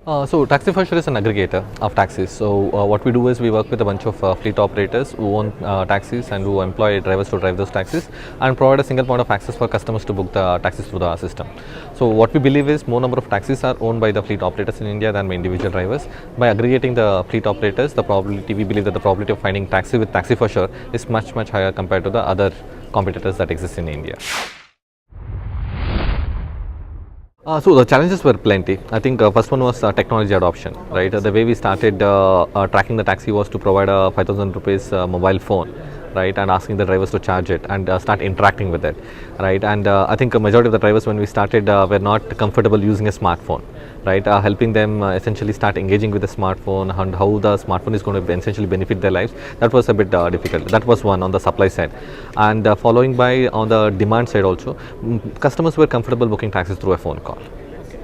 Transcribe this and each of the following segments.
So Taxify is an aggregator of taxis. So what we do is we work with a bunch of fleet operators who own taxis and who employ drivers to drive those taxis and provide a single point of access for customers to book the taxis through the system. So what we believe is more number of taxis are owned by the fleet operators in India than by individual drivers. By aggregating the fleet operators, the probability, we believe that the probability of finding taxi with Taxify is much higher compared to the other competitors that exist in India. So the challenges were plenty. I think first one was technology adoption, right? The way we started tracking the taxi was to provide a 5,000 rupees mobile phone, right, and asking the drivers to charge it and start interacting with it, right? And I think a majority of the drivers when we started were not comfortable using a smartphone, right? Helping them essentially start engaging with the smartphone and how the smartphone is going to essentially benefit their lives. That was a bit difficult. That was one on the supply side, and following by on the demand side also, customers were comfortable booking taxis through a phone call,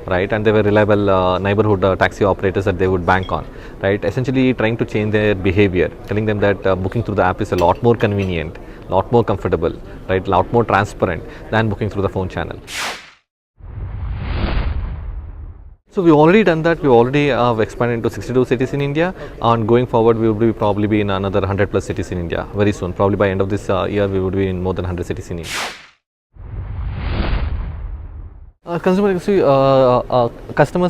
right? And they were reliable neighborhood taxi operators that they would bank on, right? Essentially trying to change their behavior, telling them that booking through the app is a lot more convenient, lot more comfortable, right? Lot more transparent than booking through the phone channel. So we've already done that. We already expanded into 62 cities in India, and going forward we will probably be in another 100 plus cities in India very soon. Probably by end of this year we would be in more than 100 cities in India. Customers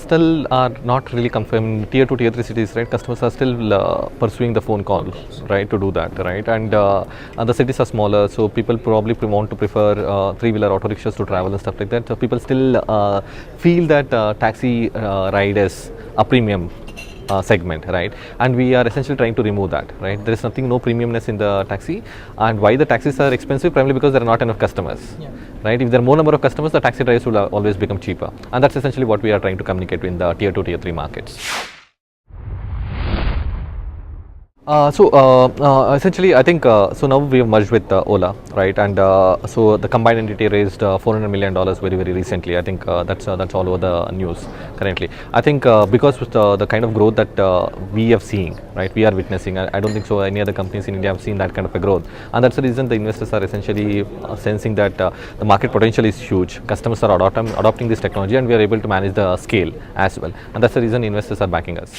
still are not really confirmed. Tier 2, Tier 3 cities, right? Customers are still pursuing the phone calls, right, to do that, right? And the cities are smaller, so people probably want to prefer three-wheeler auto rickshaws to travel and stuff like that. So people still feel that taxi ride is a premium segment, right? And we are essentially trying to remove that, right? There is no premiumness in the taxi. And why the taxis are expensive? Primarily because there are not enough customers, right? If there are more number of customers, the taxi drives will always become cheaper, and that's essentially what we are trying to communicate in the tier 2, tier 3 markets. Essentially, I think so now we have merged with Ola, right? And so the combined entity raised $400 million very recently. I think that's all over the news currently. I think because with the kind of growth that we have seen, right, we are witnessing. I don't think so any other companies in India have seen that kind of a growth, and that's the reason the investors are essentially sensing that the market potential is huge. Customers are adopting this technology, and we are able to manage the scale as well, and that's the reason investors are backing us.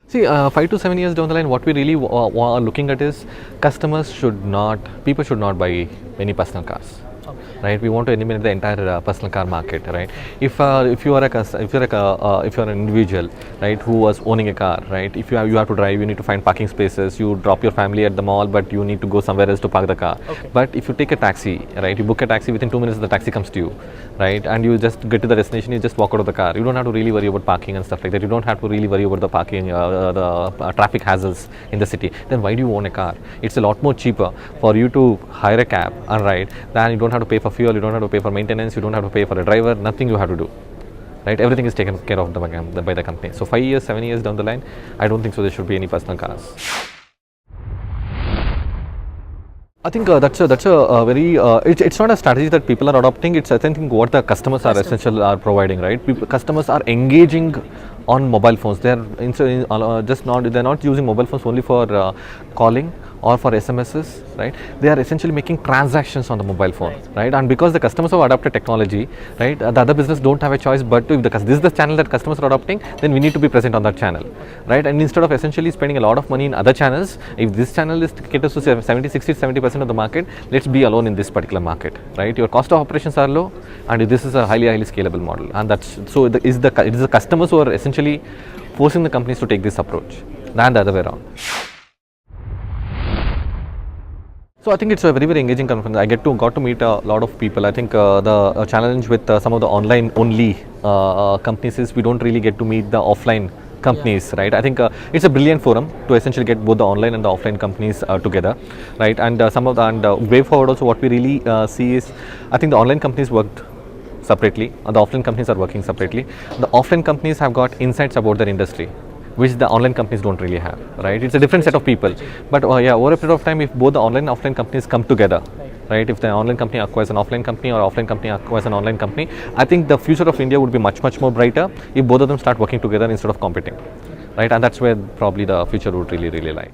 See, 5 to 7 years down the line, what we really are looking at is people should not buy any personal cars. Right, we want to eliminate the entire personal car market, right? If you are an individual, right, who was owning a car, right, if you have to drive, you need to find parking spaces. You drop your family at the mall, but you need to go somewhere else to park the car. Okay. But if you take a taxi, right, you book a taxi, within 2 minutes the taxi comes to you, right, and you just get to the destination. You just walk out of the car. You don't have to really worry about parking and stuff like that. You don't have to really worry about the parking, the traffic hassles in the city. Then why do you own a car? It's a lot more cheaper for you to hire a cab and ride. Then you don't have to pay for fuel, you don't have to pay for maintenance, you don't have to pay for a driver, nothing you have to do, right? Everything is taken care of by the company. So 5 years, 7 years down the line, I don't think so there should be any personal cars. I think that's a very it's not a strategy that people are adopting. It's I think what the customers are essentially are providing, right? Customers are engaging on mobile phones. They're not using mobile phones only for calling or for SMSs, right? They are essentially making transactions on the mobile phone, right? And because the customers have adopted technology, right, the other business don't have a choice but to, if this is the channel that customers are adopting, then we need to be present on that channel, right? And instead of essentially spending a lot of money in other channels, if this channel is caters to 70% of the market, let's be alone in this particular market, right? Your cost of operations are low, and this is a highly scalable model, and that's so. It is the customers who are essentially forcing the companies to take this approach, than the other way around. So I think it's a very engaging conference. I got to meet a lot of people. I think the challenge with some of the online only companies is we don't really get to meet the offline companies, right? I think it's a brilliant forum to essentially get both the online and the offline companies together, right? And way forward also what we really see is, I think the online companies worked separately and the offline companies are working separately. The offline companies have got insights about their industry, which the online companies don't really have, right? It's a different set of people. But over a period of time, if both the online and offline companies come together, right? If the online company acquires an offline company or offline company acquires an online company, I think the future of India would be much more brighter if both of them start working together instead of competing, right? And that's where probably the future would really lie.